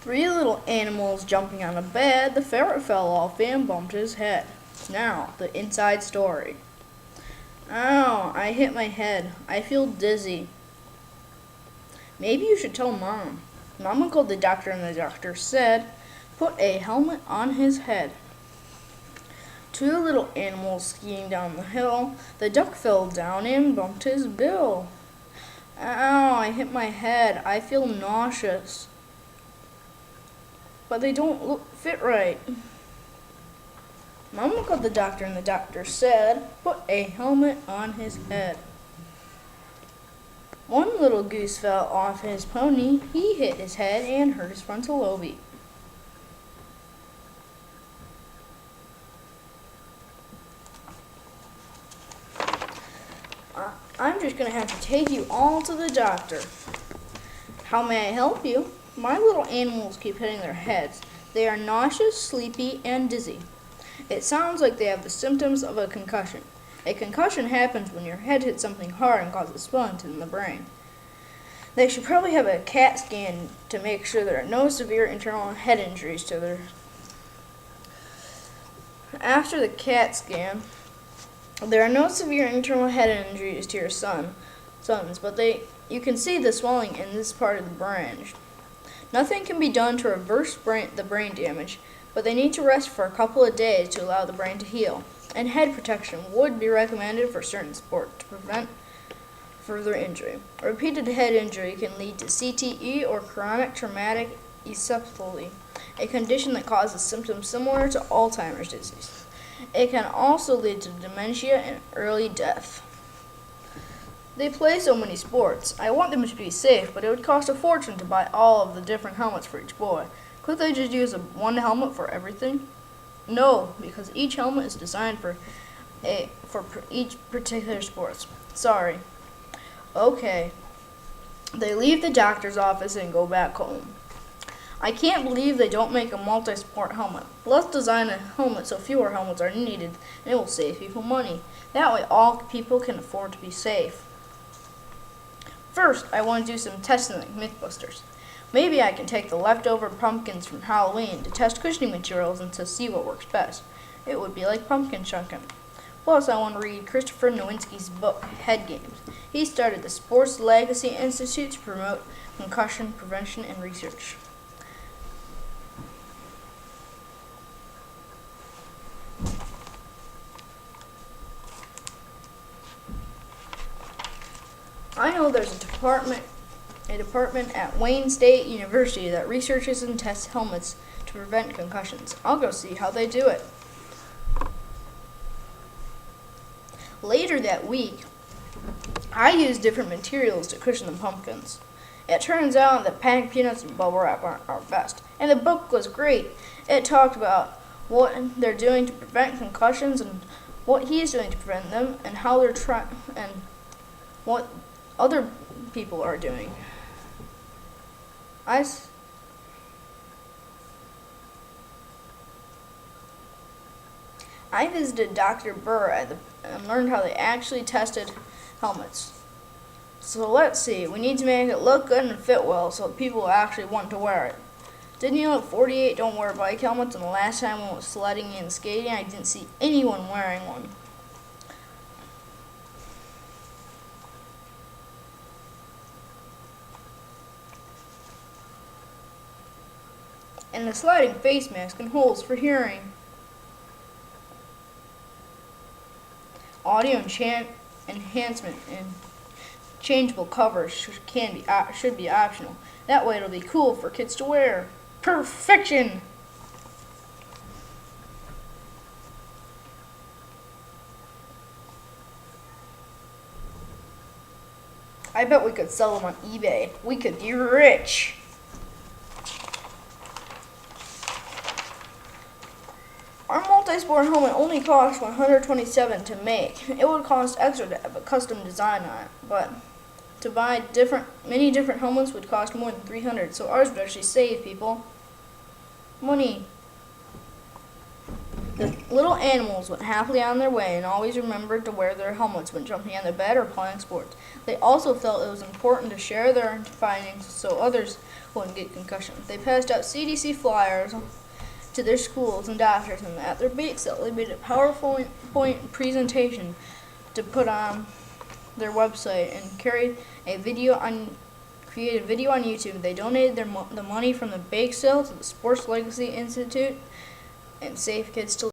Three little animals jumping on a bed. The ferret fell off and bumped his head. Now, the inside story. Ow, I hit my head. I feel dizzy. Maybe you should tell Mom. Mama called the doctor and the doctor said, put a helmet on his head. Two little animals skiing down the hill. The duck fell down and bumped his bill. Ow, I hit my head. I feel nauseous. But they don't fit right. Mama called the doctor and the doctor said, put a helmet on his head. One little goose fell off his pony. He hit his head and hurt his frontal lobe. I'm just going to have to take you all to the doctor. How may I help you? My little animals keep hitting their heads. They are nauseous, sleepy, and dizzy. It sounds like they have the symptoms of a concussion. A concussion happens when your head hits something hard and causes swelling in the brain. They should probably have a CAT scan to make sure there are no severe internal head injuries to their. After the CAT scan, there are no severe internal head injuries to your sons, but you can see the swelling in this part of the brain. Nothing can be done to reverse the brain damage, but they need to rest for a couple of days to allow the brain to heal. And head protection would be recommended for certain sports to prevent further injury. Repeated head injury can lead to CTE or chronic traumatic encephalopathy, a condition that causes symptoms similar to Alzheimer's disease. It can also lead to dementia and early death. They play so many sports. I want them to be safe, but it would cost a fortune to buy all of the different helmets for each boy. Could they just use one helmet for everything? No, because each helmet is designed for each particular sport. Sorry. Okay. They leave the doctor's office and go back home. I can't believe they don't make a multi-sport helmet. Let's design a helmet so fewer helmets are needed, and it will save people money. That way all people can afford to be safe. First, I want to do some testing like Mythbusters. Maybe I can take the leftover pumpkins from Halloween to test cushioning materials and to see what works best. It would be like pumpkin chunking. Plus, I want to read Christopher Nowinski's book, Head Games. He started the Sports Legacy Institute to promote concussion prevention and research. I know there's a department at Wayne State University that researches and tests helmets to prevent concussions. I'll go see how they do it. Later that week, I used different materials to cushion the pumpkins. It turns out that panic peanuts and bubble wrap aren't best. And the book was great. It talked about what they're doing to prevent concussions and what he's doing to prevent them and how they're trying and what other people are doing. I visited Dr. Burr and learned how they actually tested helmets. So let's see, we need to make it look good and fit well so people will actually want to wear it. Didn't you know that 48 don't wear bike helmets, and the last time I was sledding and skating I didn't see anyone wearing one. And a sliding face mask and holes for hearing. Audio enhancement and changeable covers should be optional. That way it'll be cool for kids to wear. Perfection! I bet we could sell them on eBay. We could be rich. Our multi-sport helmet only costs $127 to make. It would cost extra to have a custom design on it, but to buy many different helmets would cost more than $300, so ours would actually save people money. The little animals went happily on their way and always remembered to wear their helmets when jumping on the bed or playing sports. They also felt it was important to share their findings so others wouldn't get concussion. They passed out CDC flyers to their schools and doctors, and at their bake sale, they made a PowerPoint presentation to put on their website and created a video on YouTube. They donated the money from the bake sale to the Sports Legacy Institute and Safe Kids to